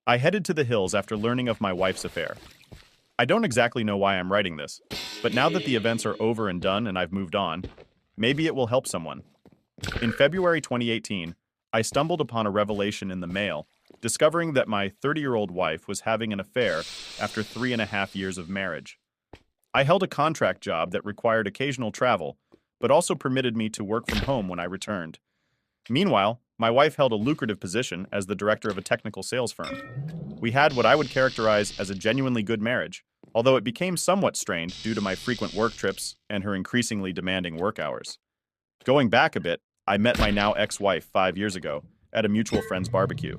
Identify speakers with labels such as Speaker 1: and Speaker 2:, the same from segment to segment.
Speaker 1: I headed to the hills after learning of my wife's affair. I don't exactly know why I'm writing this, but now that the events are over and done and I've moved on, maybe it will help someone. In February 2018, I stumbled upon a revelation in the mail, discovering that my 30-year-old wife was having an affair after 3.5 years of marriage. I held a contract job that required occasional travel, but also permitted me to work from home when I returned. Meanwhile, my wife held a lucrative position as the director of a technical sales firm. We had what I would characterize as a genuinely good marriage, although it became somewhat strained due to my frequent work trips and her increasingly demanding work hours. Going back a bit, I met my now ex-wife 5 years ago at a mutual friend's barbecue.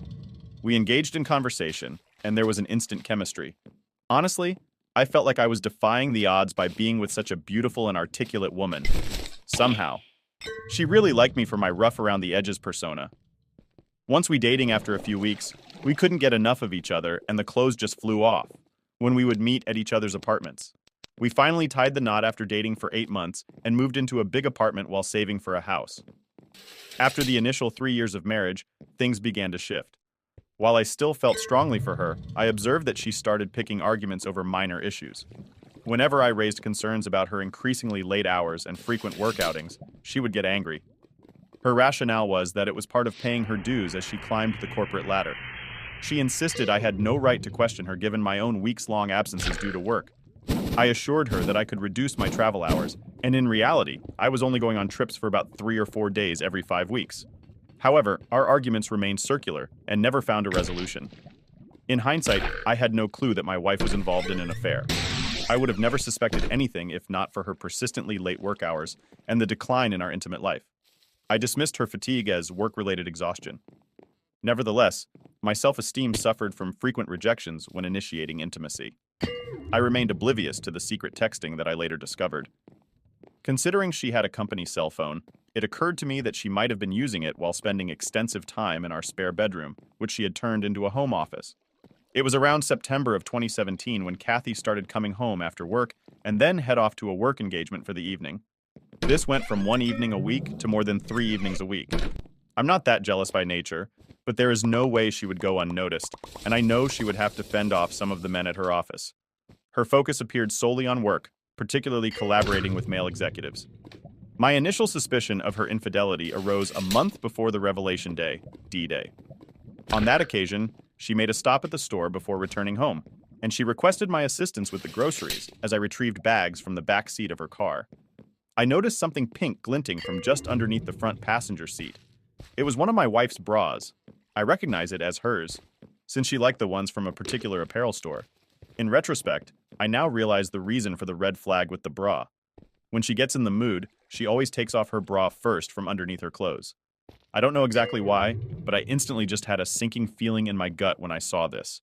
Speaker 1: We engaged in conversation, and there was an instant chemistry. Honestly, I felt like I was defying the odds by being with such a beautiful and articulate woman. Somehow. She really liked me for my rough around the edges persona. Once we dating after a few weeks, we couldn't get enough of each other and the clothes just flew off when we would meet at each other's apartments. We finally tied the knot after dating for 8 months and moved into a big apartment while saving for a house. After the initial 3 years of marriage, things began to shift. While I still felt strongly for her, I observed that she started picking arguments over minor issues. Whenever I raised concerns about her increasingly late hours and frequent work outings, she would get angry. Her rationale was that it was part of paying her dues as she climbed the corporate ladder. She insisted I had no right to question her given my own weeks-long absences due to work. I assured her that I could reduce my travel hours, and in reality, I was only going on trips for about 3 or 4 days every 5 weeks. However, our arguments remained circular and never found a resolution. In hindsight, I had no clue that my wife was involved in an affair. I would have never suspected anything if not for her persistently late work hours and the decline in our intimate life. I dismissed her fatigue as work-related exhaustion. Nevertheless, my self-esteem suffered from frequent rejections when initiating intimacy. I remained oblivious to the secret texting that I later discovered. Considering she had a company cell phone, it occurred to me that she might have been using it while spending extensive time in our spare bedroom, which she had turned into a home office. It was around September of 2017 when Kathy started coming home after work and then head off to a work engagement for the evening. This went from 1 evening a week to more than 3 evenings a week. I'm not that jealous by nature, but there is no way she would go unnoticed, and I know she would have to fend off some of the men at her office. Her focus appeared solely on work, particularly collaborating with male executives. My initial suspicion of her infidelity arose a month before the revelation day, D-Day. On that occasion, she made a stop at the store before returning home, and she requested my assistance with the groceries as I retrieved bags from the back seat of her car. I noticed something pink glinting from just underneath the front passenger seat. It was one of my wife's bras. I recognize it as hers, since she liked the ones from a particular apparel store. In retrospect, I now realize the reason for the red flag with the bra. When she gets in the mood, she always takes off her bra first from underneath her clothes. I don't know exactly why, but I instantly just had a sinking feeling in my gut when I saw this.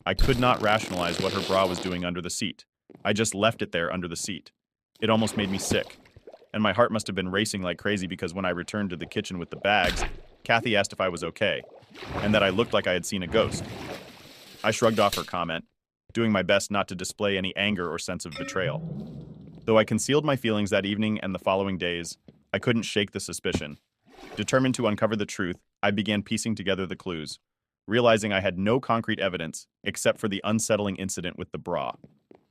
Speaker 1: I could not rationalize what her bra was doing under the seat. I just left it there under the seat. It almost made me sick. And my heart must have been racing like crazy because when I returned to the kitchen with the bags, Kathy asked if I was okay, and that I looked like I had seen a ghost. I shrugged off her comment, doing my best not to display any anger or sense of betrayal. Though I concealed my feelings that evening and the following days, I couldn't shake the suspicion. Determined to uncover the truth, I began piecing together the clues, realizing I had no concrete evidence except for the unsettling incident with the bra.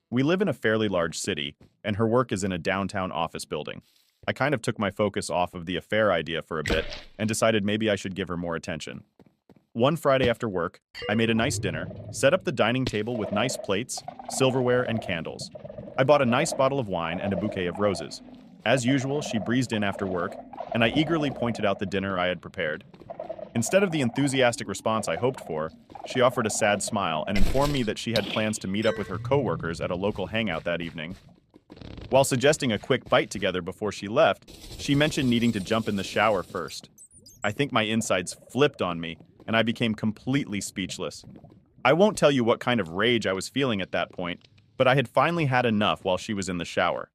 Speaker 1: We live in a fairly large city, and her work is in a downtown office building. I kind of took my focus off of the affair idea for a bit and decided maybe I should give her more attention. One Friday after work, I made a nice dinner, set up the dining table with nice plates, silverware, and candles. I bought a nice bottle of wine and a bouquet of roses. As usual, she breezed in after work, and I eagerly pointed out the dinner I had prepared. Instead of the enthusiastic response I hoped for, she offered a sad smile and informed me that she had plans to meet up with her coworkers at a local hangout that evening. While suggesting a quick bite together before she left, she mentioned needing to jump in the shower first. I think my insides flipped on me, and I became completely speechless. I won't tell you what kind of rage I was feeling at that point, but I had finally had enough while she was in the shower.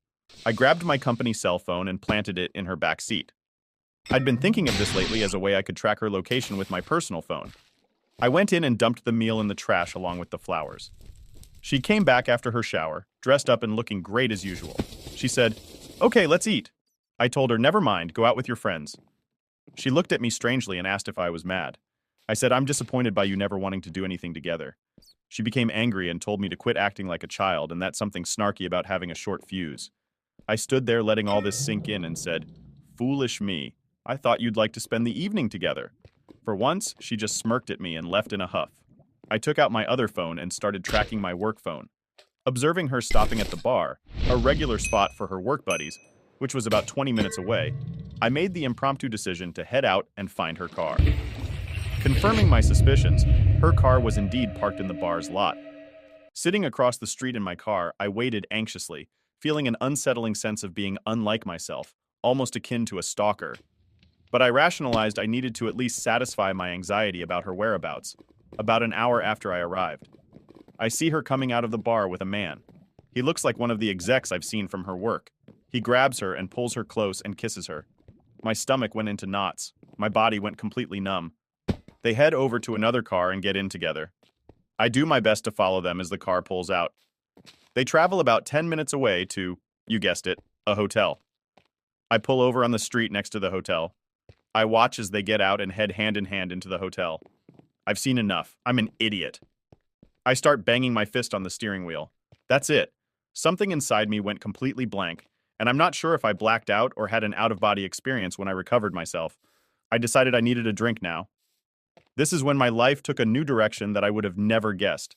Speaker 1: I grabbed my company cell phone and planted it in her back seat. I'd been thinking of this lately as a way I could track her location with my personal phone. I went in and dumped the meal in the trash along with the flowers. She came back after her shower, dressed up and looking great as usual. She said, "Okay, let's eat." I told her, "Never mind, go out with your friends." She looked at me strangely and asked if I was mad. I said, I'm disappointed by you never wanting to do anything together. She became angry and told me to quit acting like a child, and that's something snarky about having a short fuse. I stood there letting all this sink in and said, foolish me. I thought you'd like to spend the evening together. For once, she just smirked at me and left in a huff. I took out my other phone and started tracking my work phone. Observing her stopping at the bar, a regular spot for her work buddies, which was about 20 minutes away, I made the impromptu decision to head out and find her car. Confirming my suspicions, her car was indeed parked in the bar's lot. Sitting across the street in my car, I waited anxiously, feeling an unsettling sense of being unlike myself, almost akin to a stalker. But I rationalized I needed to at least satisfy my anxiety about her whereabouts. About an hour after I arrived, I see her coming out of the bar with a man. He looks like one of the execs I've seen from her work. He grabs her and pulls her close and kisses her. My stomach went into knots. My body went completely numb. They head over to another car and get in together. I do my best to follow them as the car pulls out. They travel about 10 minutes away to, you guessed it, a hotel. I pull over on the street next to the hotel. I watch as they get out and head hand in hand into the hotel. I've seen enough. I'm an idiot. I start banging my fist on the steering wheel. That's it. Something inside me went completely blank, and I'm not sure if I blacked out or had an out-of-body experience when I recovered myself. I decided I needed a drink now. This is when my life took a new direction that I would have never guessed.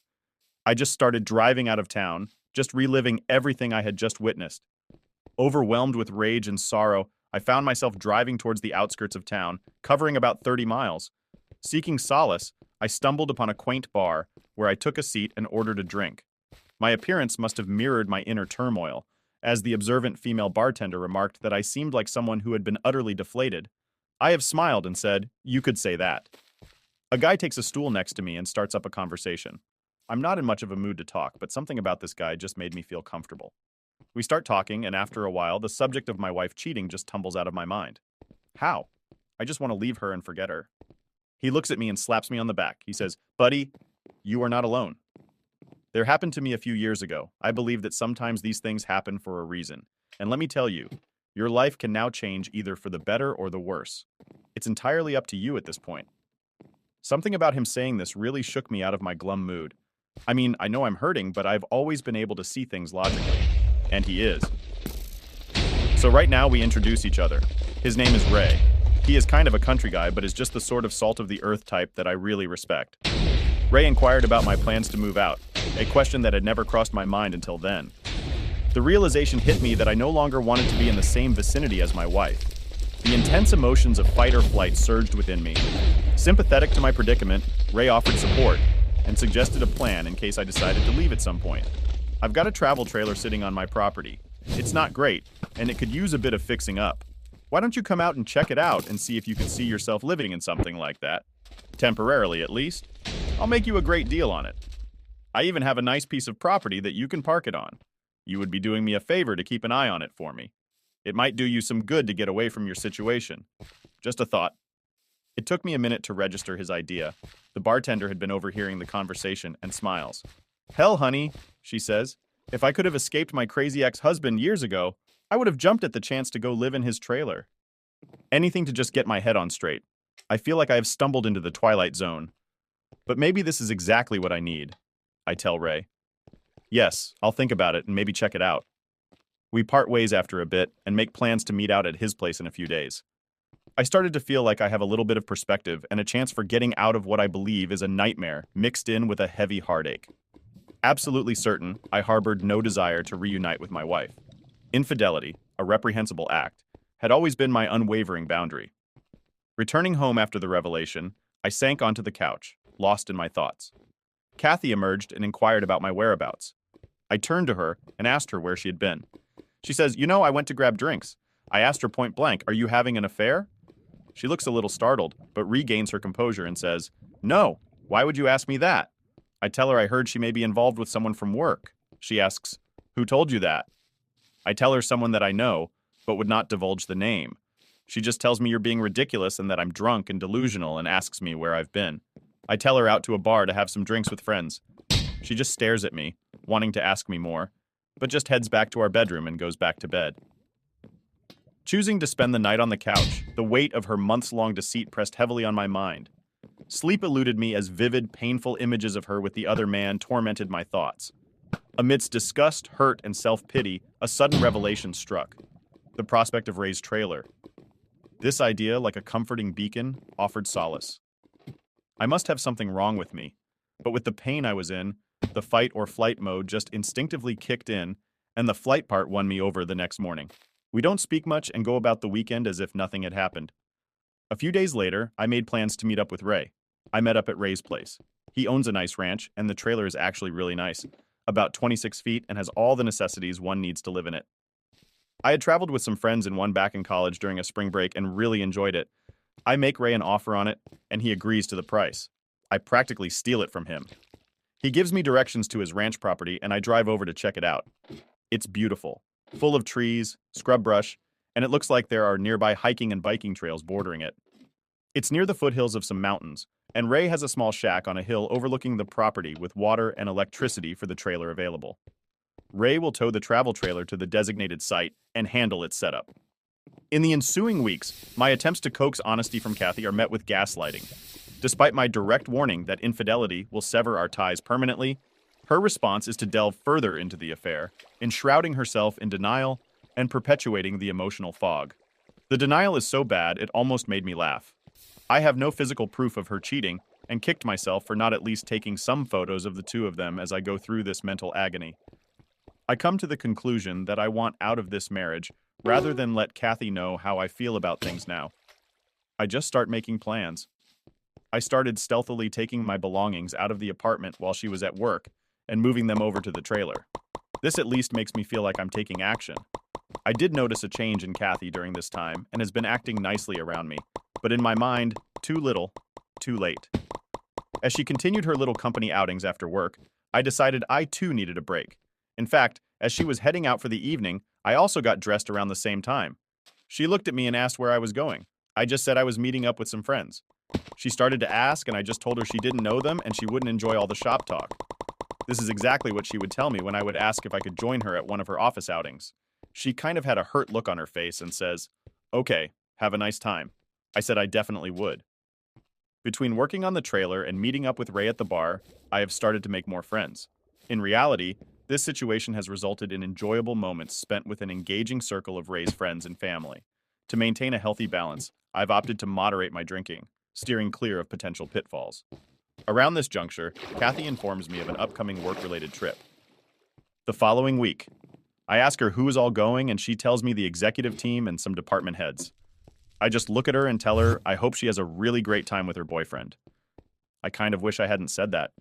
Speaker 1: I just started driving out of town, just reliving everything I had just witnessed. Overwhelmed with rage and sorrow, I found myself driving towards the outskirts of town, covering about 30 miles. Seeking solace, I stumbled upon a quaint bar where I took a seat and ordered a drink. My appearance must have mirrored my inner turmoil, as the observant female bartender remarked that I seemed like someone who had been utterly deflated. I have smiled and said, "You could say that." A guy takes a stool next to me and starts up a conversation. I'm not in much of a mood to talk, but something about this guy just made me feel comfortable. We start talking, and after a while, the subject of my wife cheating just tumbles out of my mind. How? I just want to leave her and forget her. He looks at me and slaps me on the back. He says, "Buddy, you are not alone." There happened to me a few years ago. I believe that sometimes these things happen for a reason. And let me tell you, your life can now change either for the better or the worse. It's entirely up to you at this point. Something about him saying this really shook me out of my glum mood. I mean, I know I'm hurting, but I've always been able to see things logically. And he is. So right now we introduce each other. His name is Ray. He is kind of a country guy, but is just the sort of salt-of-the-earth type that I really respect. Ray inquired about my plans to move out, a question that had never crossed my mind until then. The realization hit me that I no longer wanted to be in the same vicinity as my wife. The intense emotions of fight or flight surged within me. Sympathetic to my predicament, Ray offered support and suggested a plan in case I decided to leave at some point. I've got a travel trailer sitting on my property. It's not great, and it could use a bit of fixing up. Why don't you come out and check it out and see if you can see yourself living in something like that? Temporarily, at least. I'll make you a great deal on it. I even have a nice piece of property that you can park it on. You would be doing me a favor to keep an eye on it for me. It might do you some good to get away from your situation. Just a thought. It took me a minute to register his idea. The bartender had been overhearing the conversation and smiles. "Hell, honey," she says. "If I could have escaped my crazy ex-husband years ago, I would have jumped at the chance to go live in his trailer. Anything to just get my head on straight. I feel like I have stumbled into the twilight zone. But maybe this is exactly what I need," I tell Ray. "Yes, I'll think about it and maybe check it out." We part ways after a bit and make plans to meet out at his place in a few days. I started to feel like I have a little bit of perspective and a chance for getting out of what I believe is a nightmare mixed in with a heavy heartache. Absolutely certain, I harbored no desire to reunite with my wife. Infidelity, a reprehensible act, had always been my unwavering boundary. Returning home after the revelation, I sank onto the couch, lost in my thoughts. Kathy emerged and inquired about my whereabouts. I turned to her and asked her where she had been. She says, I went to grab drinks. I asked her point blank, "Are you having an affair?" She looks a little startled, but regains her composure and says, "No, why would you ask me that?" I tell her I heard she may be involved with someone from work. She asks, "Who told you that?" I tell her someone that I know, but would not divulge the name. She just tells me you're being ridiculous and that I'm drunk and delusional and asks me where I've been. I tell her out to a bar to have some drinks with friends. She just stares at me, wanting to ask me more, but just heads back to our bedroom and goes back to bed. Choosing to spend the night on the couch, the weight of her months-long deceit pressed heavily on my mind. Sleep eluded me as vivid, painful images of her with the other man tormented my thoughts. Amidst disgust, hurt, and self-pity, a sudden revelation struck. The prospect of Ray's trailer. This idea, like a comforting beacon, offered solace. I must have something wrong with me, but with the pain I was in, the fight or flight mode just instinctively kicked in, and the flight part won me over the next morning. We don't speak much and go about the weekend as if nothing had happened. A few days later, I made plans to meet up with Ray. I met up at Ray's place. He owns a nice ranch, and the trailer is actually really nice, about 26 feet and has all the necessities one needs to live in it. I had traveled with some friends and one back in college during a spring break and really enjoyed it. I make Ray an offer on it, and he agrees to the price. I practically steal it from him. He gives me directions to his ranch property, and I drive over to check it out. It's beautiful, full of trees, scrub brush, and it looks like there are nearby hiking and biking trails bordering it. It's near the foothills of some mountains, and Ray has a small shack on a hill overlooking the property with water and electricity for the trailer available. Ray will tow the travel trailer to the designated site and handle its setup. In the ensuing weeks, my attempts to coax honesty from Kathy are met with gaslighting. Despite my direct warning that infidelity will sever our ties permanently, her response is to delve further into the affair, enshrouding herself in denial and perpetuating the emotional fog. The denial is so bad it almost made me laugh. I have no physical proof of her cheating and kicked myself for not at least taking some photos of the two of them as I go through this mental agony. I come to the conclusion that I want out of this marriage rather than let Kathy know how I feel about things now. I just start making plans. I started stealthily taking my belongings out of the apartment while she was at work and moving them over to the trailer. This at least makes me feel like I'm taking action. I did notice a change in Kathy during this time and has been acting nicely around me, but in my mind, too little, too late. As she continued her little company outings after work, I decided I too needed a break. In fact, as she was heading out for the evening, I also got dressed around the same time. She looked at me and asked where I was going. I just said I was meeting up with some friends. She started to ask, and I just told her she didn't know them and she wouldn't enjoy all the shop talk. This is exactly what she would tell me when I would ask if I could join her at one of her office outings. She kind of had a hurt look on her face and says, "Okay, have a nice time." I said I definitely would. Between working on the trailer and meeting up with Ray at the bar, I have started to make more friends. In reality, this situation has resulted in enjoyable moments spent with an engaging circle of Ray's friends and family. To maintain a healthy balance, I've opted to moderate my drinking, steering clear of potential pitfalls. Around this juncture, Kathy informs me of an upcoming work-related trip. The following week, I ask her who is all going, and she tells me the executive team and some department heads. I just look at her and tell her I hope she has a really great time with her boyfriend. I kind of wish I hadn't said that.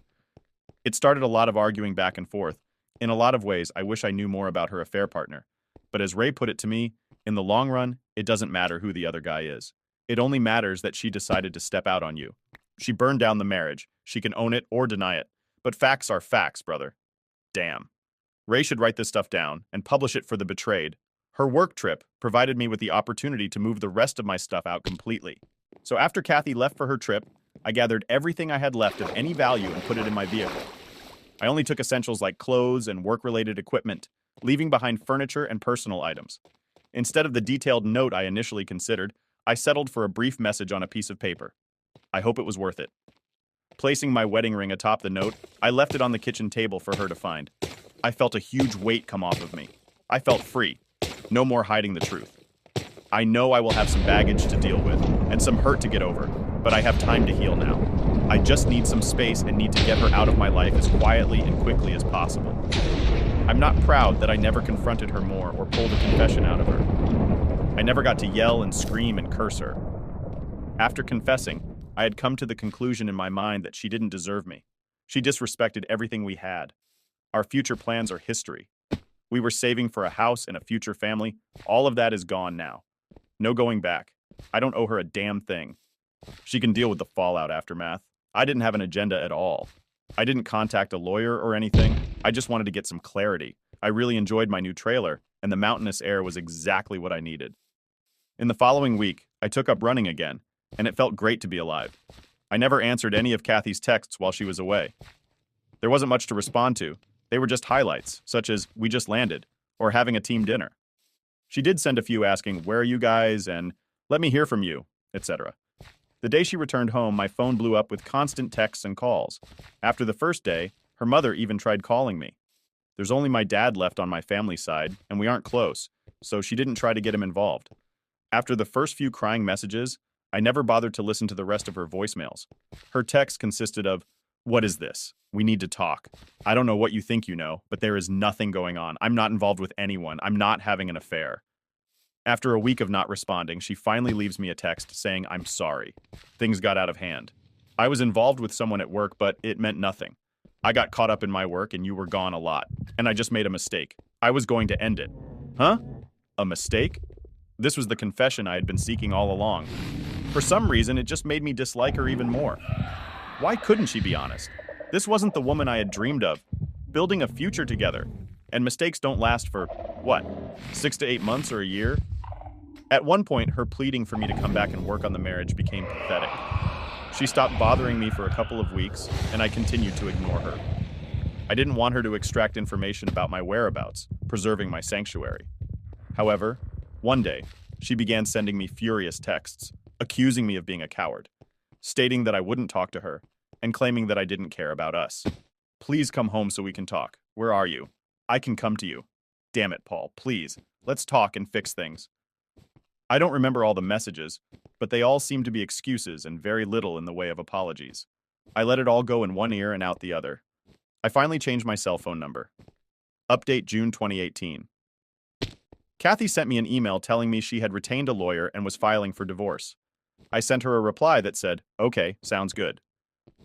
Speaker 1: It started a lot of arguing back and forth. In a lot of ways, I wish I knew more about her affair partner. But as Ray put it to me, in the long run, it doesn't matter who the other guy is. It only matters that she decided to step out on you. She burned down the marriage. She can own it or deny it. But facts are facts, brother. Damn. Ray should write this stuff down and publish it for the betrayed. Her work trip provided me with the opportunity to move the rest of my stuff out completely. So after Kathy left for her trip, I gathered everything I had left of any value and put it in my vehicle. I only took essentials like clothes and work-related equipment, leaving behind furniture and personal items. Instead of the detailed note I initially considered, I settled for a brief message on a piece of paper. I hope it was worth it. Placing my wedding ring atop the note, I left it on the kitchen table for her to find. I felt a huge weight come off of me. I felt free. No more hiding the truth. I know I will have some baggage to deal with and some hurt to get over, but I have time to heal now. I just need some space and need to get her out of my life as quietly and quickly as possible. I'm not proud that I never confronted her more or pulled a confession out of her. I never got to yell and scream and curse her. After confessing, I had come to the conclusion in my mind that she didn't deserve me. She disrespected everything we had. Our future plans are history. We were saving for a house and a future family. All of that is gone now. No going back. I don't owe her a damn thing. She can deal with the fallout aftermath. I didn't have an agenda at all. I didn't contact a lawyer or anything. I just wanted to get some clarity. I really enjoyed my new trailer, and the mountainous air was exactly what I needed. In the following week, I took up running again, and it felt great to be alive. I never answered any of Kathy's texts while she was away. There wasn't much to respond to. They were just highlights, such as, "We just landed," or "having a team dinner." She did send a few asking, "Where are you guys?" and "Let me hear from you," etc. The day she returned home, my phone blew up with constant texts and calls. After the first day, her mother even tried calling me. There's only my dad left on my family side, and we aren't close, so she didn't try to get him involved. After the first few crying messages, I never bothered to listen to the rest of her voicemails. Her text consisted of, "What is this? We need to talk. I don't know what you think you know, but there is nothing going on. I'm not involved with anyone. I'm not having an affair." After a week of not responding, she finally leaves me a text saying, "I'm sorry. Things got out of hand. I was involved with someone at work, but it meant nothing. I got caught up in my work and you were gone a lot, and I just made a mistake. I was going to end it." Huh? A mistake? This was the confession I had been seeking all along. For some reason, it just made me dislike her even more. Why couldn't she be honest? This wasn't the woman I had dreamed of, building a future together. And mistakes don't last for, what, 6 to 8 months or a year? At one point, her pleading for me to come back and work on the marriage became pathetic. She stopped bothering me for a couple of weeks, and I continued to ignore her. I didn't want her to extract information about my whereabouts, preserving my sanctuary. However, one day, she began sending me furious texts, accusing me of being a coward, stating that I wouldn't talk to her, and claiming that I didn't care about us. "Please come home so we can talk. Where are you? I can come to you. Damn it, Paul, please. Let's talk and fix things." I don't remember all the messages, but they all seemed to be excuses and very little in the way of apologies. I let it all go in one ear and out the other. I finally changed my cell phone number. Update June 2018. Kathy sent me an email telling me she had retained a lawyer and was filing for divorce. I sent her a reply that said, "Okay, sounds good."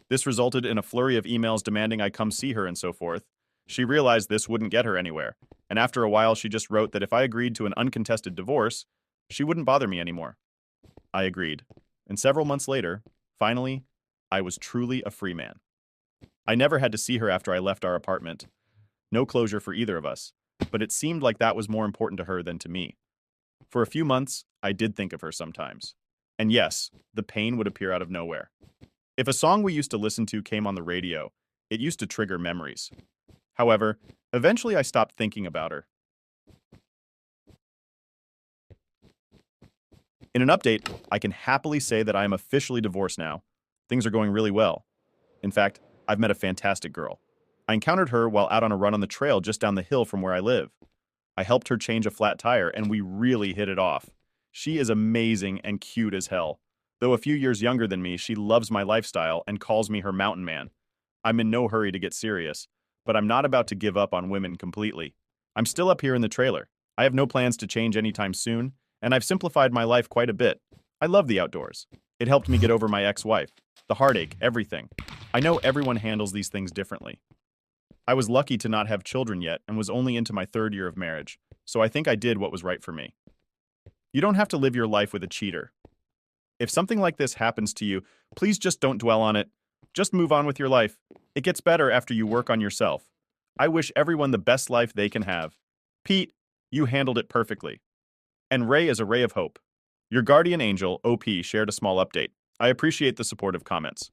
Speaker 1: This resulted in a flurry of emails demanding I come see her and so forth. She realized this wouldn't get her anywhere, and after a while she just wrote that if I agreed to an uncontested divorce, she wouldn't bother me anymore. I agreed, and several months later, finally, I was truly a free man. I never had to see her after I left our apartment. No closure for either of us, but it seemed like that was more important to her than to me. For a few months, I did think of her sometimes. And yes, the pain would appear out of nowhere. If a song we used to listen to came on the radio, it used to trigger memories. However, eventually I stopped thinking about her. In an update, I can happily say that I am officially divorced now. Things are going really well. In fact, I've met a fantastic girl. I encountered her while out on a run on the trail just down the hill from where I live. I helped her change a flat tire, and we really hit it off. She is amazing and cute as hell. Though a few years younger than me, she loves my lifestyle and calls me her mountain man. I'm in no hurry to get serious, but I'm not about to give up on women completely. I'm still up here in the trailer. I have no plans to change anytime soon, and I've simplified my life quite a bit. I love the outdoors. It helped me get over my ex-wife, the heartache, everything. I know everyone handles these things differently. I was lucky to not have children yet and was only into my 3rd year of marriage, so I think I did what was right for me. You don't have to live your life with a cheater. If something like this happens to you, please just don't dwell on it. Just move on with your life. It gets better after you work on yourself. I wish everyone the best life they can have. Pete, you handled it perfectly. And Ray is a ray of hope. Your guardian angel, OP, shared a small update. I appreciate the supportive comments.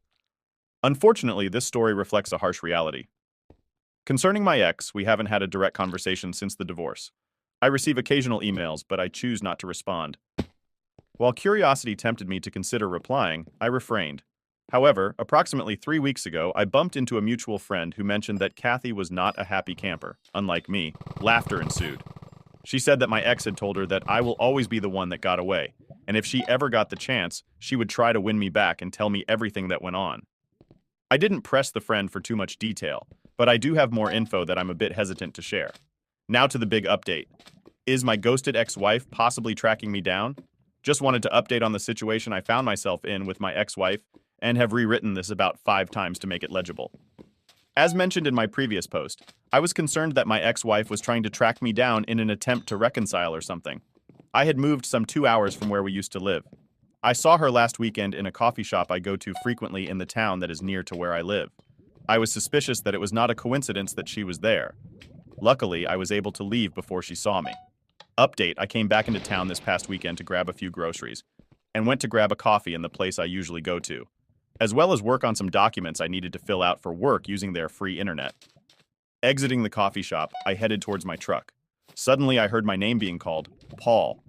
Speaker 1: Unfortunately, this story reflects a harsh reality. Concerning my ex, we haven't had a direct conversation since the divorce. I receive occasional emails, but I choose not to respond. While curiosity tempted me to consider replying, I refrained. However, approximately 3 weeks ago, I bumped into a mutual friend who mentioned that Kathy was not a happy camper. Unlike me, laughter ensued. She said that my ex had told her that I will always be the one that got away, and if she ever got the chance, she would try to win me back and tell me everything that went on. I didn't press the friend for too much detail, but I do have more info that I'm a bit hesitant to share. Now to the big update. Is my ghosted ex-wife possibly tracking me down? Just wanted to update on the situation I found myself in with my ex-wife and have rewritten this about 5 times to make it legible. As mentioned in my previous post, I was concerned that my ex-wife was trying to track me down in an attempt to reconcile or something. I had moved some 2 hours from where we used to live. I saw her last weekend in a coffee shop I go to frequently in the town that is near to where I live. I was suspicious that it was not a coincidence that she was there. Luckily, I was able to leave before she saw me. Update, I came back into town this past weekend to grab a few groceries, and went to grab a coffee in the place I usually go to, as well as work on some documents I needed to fill out for work using their free internet. Exiting the coffee shop, I headed towards my truck. Suddenly, I heard my name being called, Paul.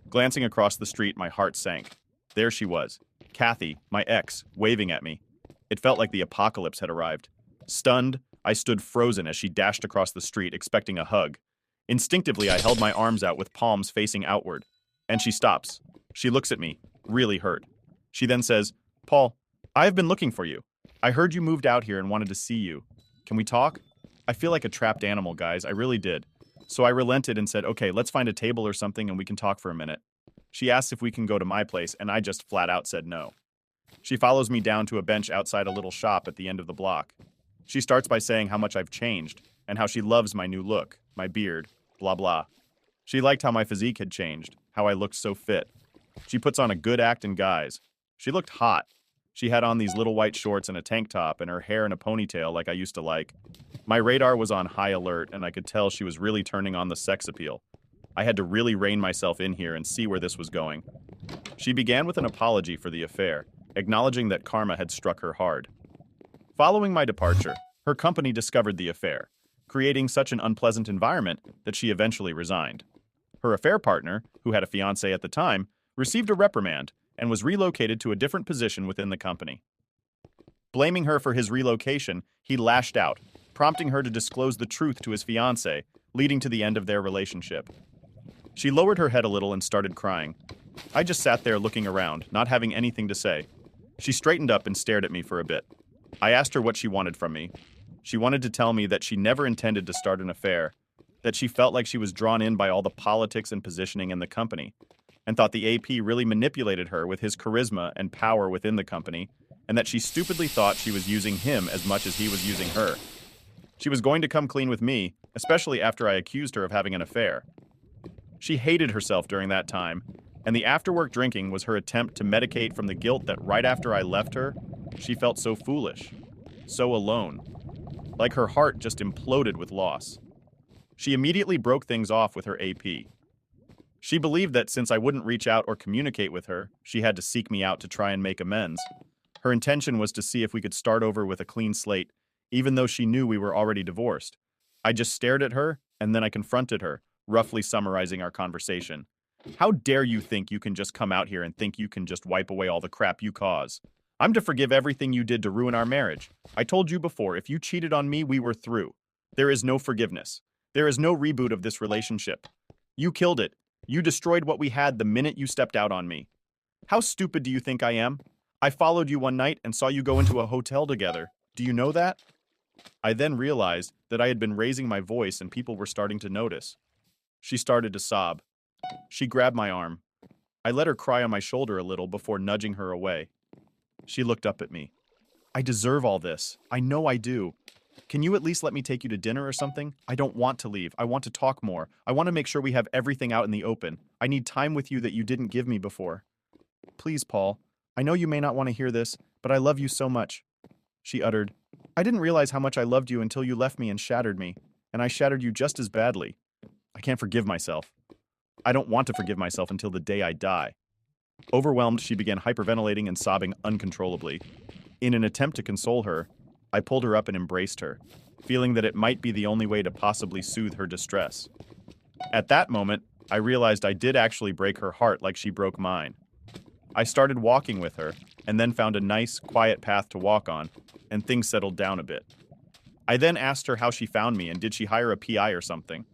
Speaker 1: Glancing across the street, my heart sank. There she was, Kathy, my ex, waving at me. It felt like the apocalypse had arrived. Stunned, I stood frozen as she dashed across the street, expecting a hug. Instinctively, I held my arms out with palms facing outward. And she stops. She looks at me, really hurt. She then says, "Paul, I have been looking for you. I heard you moved out here and wanted to see you. Can we talk?" I feel like a trapped animal, guys. I really did. So I relented and said, "Okay, let's find a table or something and we can talk for a minute." She asks if we can go to my place, and I just flat out said no. She follows me down to a bench outside a little shop at the end of the block. She starts by saying how much I've changed and how she loves my new look, my beard, blah blah. She liked how my physique had changed, how I looked so fit. She puts on a good act in guys. She looked hot. She had on these little white shorts and a tank top and her hair in a ponytail like I used to like. My radar was on high alert and I could tell she was really turning on the sex appeal. I had to really rein myself in here and see where this was going. She began with an apology for the affair, acknowledging that karma had struck her hard. Following my departure, her company discovered the affair, creating such an unpleasant environment that she eventually resigned. Her affair partner, who had a fiancé at the time, received a reprimand and was relocated to a different position within the company. Blaming her for his relocation, he lashed out, prompting her to disclose the truth to his fiancé, leading to the end of their relationship. She lowered her head a little and started crying. I just sat there looking around, not having anything to say. She straightened up and stared at me for a bit. I asked her what she wanted from me. She wanted to tell me that she never intended to start an affair, that she felt like she was drawn in by all the politics and positioning in the company, and thought the AP really manipulated her with his charisma and power within the company, and that she stupidly thought she was using him as much as he was using her. She was going to come clean with me, especially after I accused her of having an affair. She hated herself during that time, and the after-work drinking was her attempt to medicate from the guilt that right after I left her, she felt so foolish, so alone. Like her heart just imploded with loss. She immediately broke things off with her AP. She believed that since I wouldn't reach out or communicate with her, she had to seek me out to try and make amends. Her intention was to see if we could start over with a clean slate, even though she knew we were already divorced. I just stared at her, and then I confronted her, roughly summarizing our conversation. "How dare you think you can just come out here and think you can just wipe away all the crap you cause? I'm to forgive everything you did to ruin our marriage. I told you before, if you cheated on me, we were through. There is no forgiveness. There is no reboot of this relationship. You killed it. You destroyed what we had the minute you stepped out on me. How stupid do you think I am? I followed you one night and saw you go into a hotel together. Do you know that?" I then realized that I had been raising my voice and people were starting to notice. She started to sob. She grabbed my arm. I let her cry on my shoulder a little before nudging her away. She looked up at me. "I deserve all this. I know I do. Can you at least let me take you to dinner or something? I don't want to leave. I want to talk more. I want to make sure we have everything out in the open. I need time with you that you didn't give me before. Please, Paul. I know you may not want to hear this, but I love you so much." She uttered, "I didn't realize how much I loved you until you left me and shattered me, and I shattered you just as badly. I can't forgive myself. I don't want to forgive myself until the day I die." Overwhelmed, she began hyperventilating and sobbing uncontrollably. In an attempt to console her, I pulled her up and embraced her, feeling that it might be the only way to possibly soothe her distress. At that moment, I realized I did actually break her heart like she broke mine. I started walking with her, and then found a nice, quiet path to walk on, and things settled down a bit. I then asked her how she found me and did she hire a PI or something.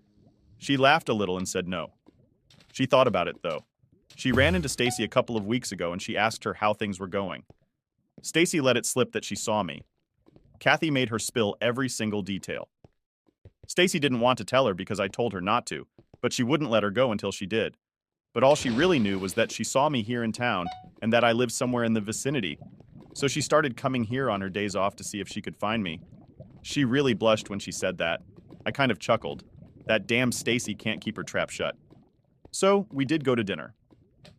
Speaker 1: She laughed a little and said no. She thought about it, though. She ran into Stacy a couple of weeks ago and she asked her how things were going. Stacy let it slip that she saw me. Kathy made her spill every single detail. Stacy didn't want to tell her because I told her not to, but she wouldn't let her go until she did. But all she really knew was that she saw me here in town and that I lived somewhere in the vicinity. So she started coming here on her days off to see if she could find me. She really blushed when she said that. I kind of chuckled. That damn Stacy can't keep her trap shut. So we did go to dinner.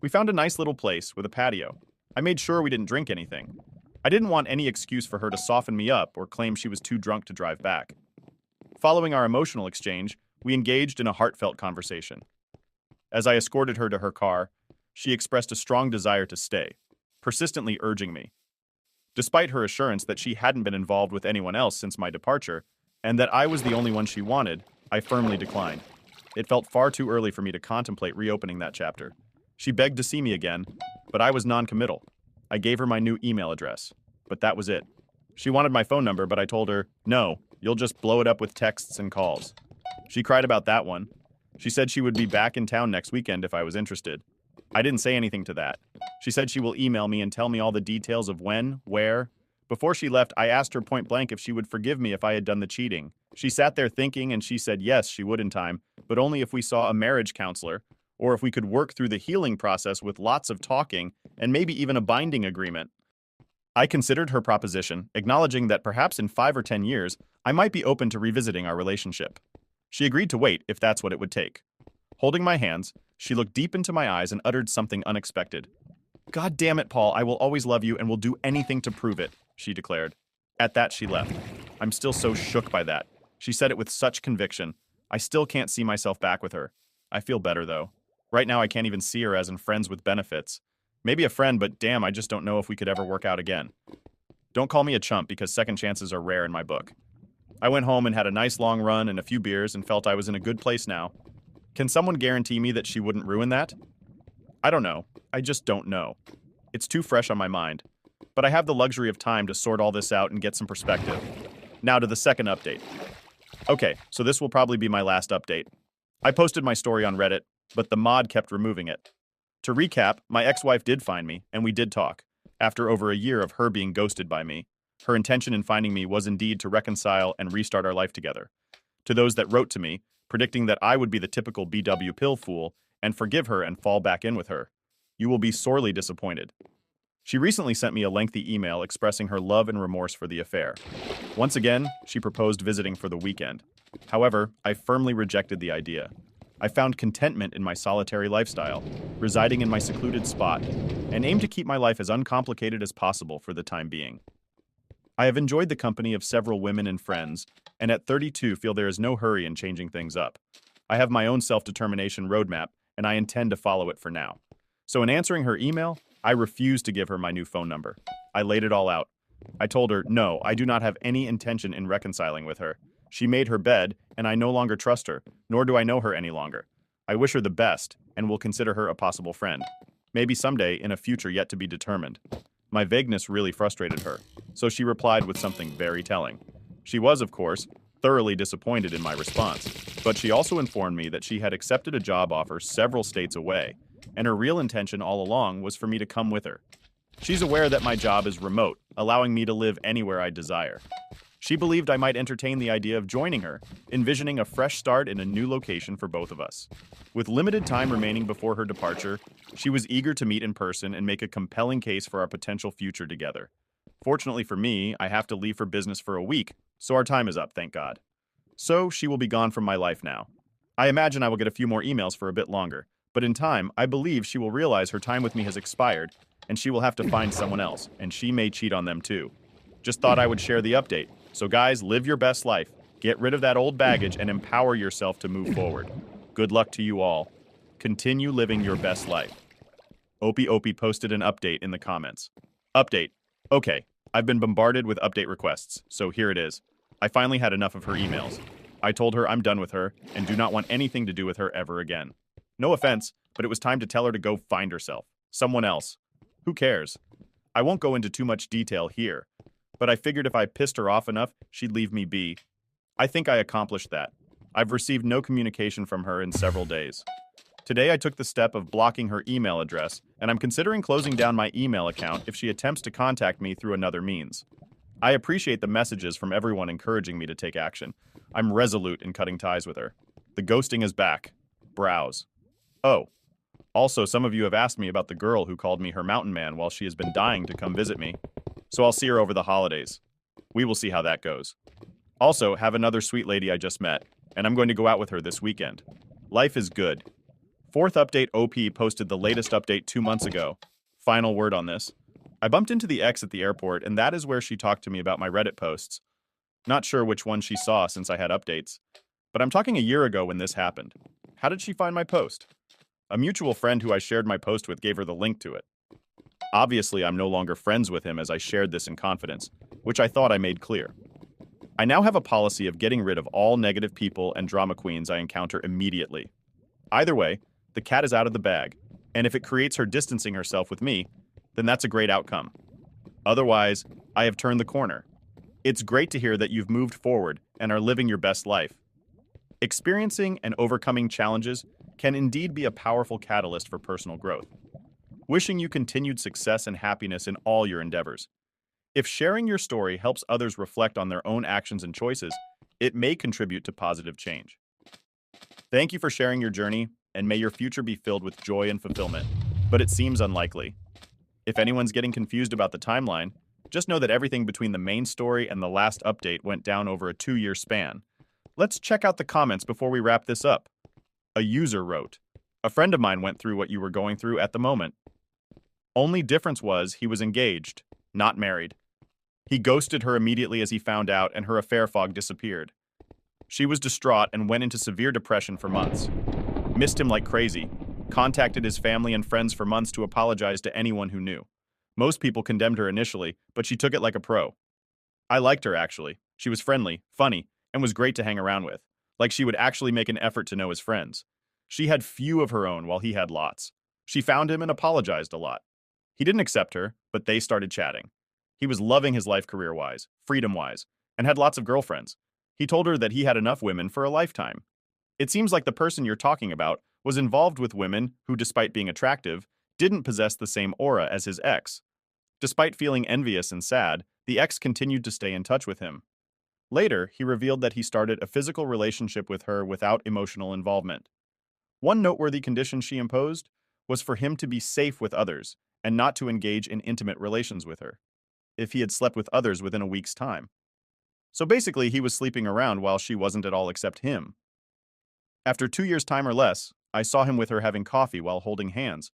Speaker 1: We found a nice little place with a patio. I made sure we didn't drink anything. I didn't want any excuse for her to soften me up or claim she was too drunk to drive back. Following our emotional exchange, we engaged in a heartfelt conversation. As I escorted her to her car, she expressed a strong desire to stay, persistently urging me. Despite her assurance that she hadn't been involved with anyone else since my departure, and that I was the only one she wanted, I firmly declined. It felt far too early for me to contemplate reopening that chapter. She begged to see me again, but I was non-committal. I gave her my new email address. But that was it. She wanted my phone number, but I told her, no, you'll just blow it up with texts and calls. She cried about that one. She said she would be back in town next weekend if I was interested. I didn't say anything to that. She said she will email me and tell me all the details of when, where. Before she left, I asked her point blank if she would forgive me if I had done the cheating. She sat there thinking and she said yes, she would in time, but only if we saw a marriage counselor, or if we could work through the healing process with lots of talking and maybe even a binding agreement. I considered her proposition, acknowledging that perhaps in 5 or 10 years, I might be open to revisiting our relationship. She agreed to wait if that's what it would take. Holding my hands, she looked deep into my eyes and uttered something unexpected. God damn it, Paul, I will always love you and will do anything to prove it, she declared. At that, she left. I'm still so shook by that. She said it with such conviction. I still can't see myself back with her. I feel better, though. Right now, I can't even see her as in friends with benefits. Maybe a friend, but damn, I just don't know if we could ever work out again. Don't call me a chump because second chances are rare in my book. I went home and had a nice long run and a few beers and felt I was in a good place now. Can someone guarantee me that she wouldn't ruin that? I don't know. I just don't know. It's too fresh on my mind. But I have the luxury of time to sort all this out and get some perspective. Now to the second update. Okay, so this will probably be my last update. I posted my story on Reddit, but the mod kept removing it. To recap, my ex-wife did find me, and we did talk. After over a year of her being ghosted by me, her intention in finding me was indeed to reconcile and restart our life together. To those that wrote to me, predicting that I would be the typical BW pill fool and forgive her and fall back in with her, you will be sorely disappointed. She recently sent me a lengthy email expressing her love and remorse for the affair. Once again, she proposed visiting for the weekend. However, I firmly rejected the idea. I found contentment in my solitary lifestyle, residing in my secluded spot, and aim to keep my life as uncomplicated as possible for the time being. I have enjoyed the company of several women and friends, and at 32 feel there is no hurry in changing things up. I have my own self-determination roadmap, and I intend to follow it for now. So in answering her email, I refused to give her my new phone number. I laid it all out. I told her, no, I do not have any intention in reconciling with her. She made her bed, and I no longer trust her, nor do I know her any longer. I wish her the best, and will consider her a possible friend. Maybe someday in a future yet to be determined. My vagueness really frustrated her, so she replied with something very telling. She was, of course, thoroughly disappointed in my response, but she also informed me that she had accepted a job offer several states away, and her real intention all along was for me to come with her. She's aware that my job is remote, allowing me to live anywhere I desire. She believed I might entertain the idea of joining her, envisioning a fresh start in a new location for both of us. With limited time remaining before her departure, she was eager to meet in person and make a compelling case for our potential future together. Fortunately for me, I have to leave for business for a week, so our time is up, thank God. So, she will be gone from my life now. I imagine I will get a few more emails for a bit longer, but in time, I believe she will realize her time with me has expired, and she will have to find someone else, and she may cheat on them too. Just thought I would share the update. So guys, live your best life. Get rid of that old baggage and empower yourself to move forward. Good luck to you all. Continue living your best life. Opie posted an update in the comments. Update. Okay, I've been bombarded with update requests, so here it is. I finally had enough of her emails. I told her I'm done with her and do not want anything to do with her ever again. No offense, but it was time to tell her to go find herself. Someone else. Who cares? I won't go into too much detail here, but I figured if I pissed her off enough, she'd leave me be. I think I accomplished that. I've received no communication from her in several days. Today I took the step of blocking her email address, and I'm considering closing down my email account if she attempts to contact me through another means. I appreciate the messages from everyone encouraging me to take action. I'm resolute in cutting ties with her. The ghosting is back. Browse. Oh. Also, some of you have asked me about the girl who called me her mountain man while she has been dying to come visit me. So I'll see her over the holidays. We will see how that goes. Also, have another sweet lady I just met, and I'm going to go out with her this weekend. Life is good. Fourth update OP posted the latest update 2 months ago. Final word on this. I bumped into the ex at the airport, and that is where she talked to me about my Reddit posts. Not sure which one she saw since I had updates, but I'm talking a year ago when this happened. How did she find my post? A mutual friend who I shared my post with gave her the link to it. Obviously, I'm no longer friends with him as I shared this in confidence, which I thought I made clear. I now have a policy of getting rid of all negative people and drama queens I encounter immediately. Either way, the cat is out of the bag, and if it creates her distancing herself with me, then that's a great outcome. Otherwise, I have turned the corner. It's great to hear that you've moved forward and are living your best life. Experiencing and overcoming challenges can indeed be a powerful catalyst for personal growth. Wishing you continued success and happiness in all your endeavors. If sharing your story helps others reflect on their own actions and choices, it may contribute to positive change. Thank you for sharing your journey, and may your future be filled with joy and fulfillment. But it seems unlikely. If anyone's getting confused about the timeline, just know that everything between the main story and the last update went down over a 2-year span. Let's check out the comments before we wrap this up. A user wrote, "A friend of mine went through what you were going through at the moment. Only difference was he was engaged, not married. He ghosted her immediately as he found out, and her affair fog disappeared. She was distraught and went into severe depression for months. Missed him like crazy. Contacted his family and friends for months to apologize to anyone who knew. Most people condemned her initially, but she took it like a pro. I liked her, actually. She was friendly, funny, and was great to hang around with. Like she would actually make an effort to know his friends. She had few of her own while he had lots. She found him and apologized a lot. He didn't accept her, but they started chatting. He was loving his life career-wise, freedom-wise, and had lots of girlfriends. He told her that he had enough women for a lifetime. It seems like the person you're talking about was involved with women who, despite being attractive, didn't possess the same aura as his ex. Despite feeling envious and sad, the ex continued to stay in touch with him. Later, he revealed that he started a physical relationship with her without emotional involvement. One noteworthy condition she imposed was for him to be safe with others and not to engage in intimate relations with her, if he had slept with others within a week's time. So basically, he was sleeping around while she wasn't at all except him. After 2 years' time or less, I saw him with her having coffee while holding hands,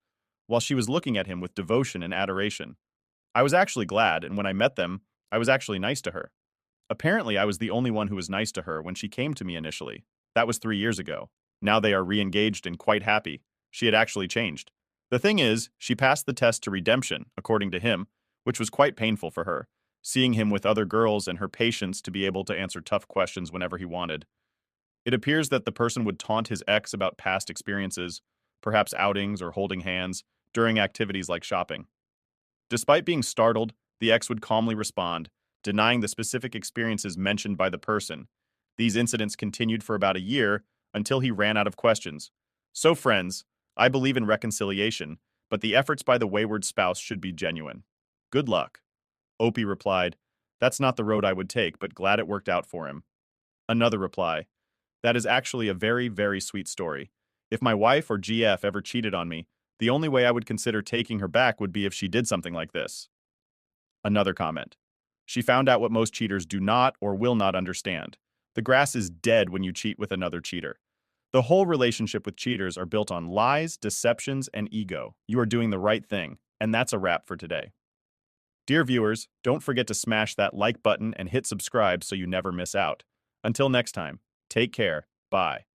Speaker 1: while she was looking at him with devotion and adoration. I was actually glad, and when I met them, I was actually nice to her. Apparently, I was the only one who was nice to her when she came to me initially. That was 3 years ago. Now they are re-engaged and quite happy. She had actually changed. The thing is, she passed the test to redemption, according to him, which was quite painful for her, seeing him with other girls and her patience to be able to answer tough questions whenever he wanted. It appears that the person would taunt his ex about past experiences, perhaps outings or holding hands, during activities like shopping. Despite being startled, the ex would calmly respond, denying the specific experiences mentioned by the person. These incidents continued for about a year until he ran out of questions. So friends, I believe in reconciliation, but the efforts by the wayward spouse should be genuine. Good luck. Opie replied, "That's not the road I would take, but glad it worked out for him." Another reply, "That is actually a very, very sweet story. If my wife or GF ever cheated on me, the only way I would consider taking her back would be if she did something like this." Another comment, "She found out what most cheaters do not or will not understand. The grass is dead when you cheat with another cheater. The whole relationship with cheaters are built on lies, deceptions, and ego. You are doing the right thing, and that's a wrap for today." Dear viewers, don't forget to smash that like button and hit subscribe so you never miss out. Until next time, take care. Bye.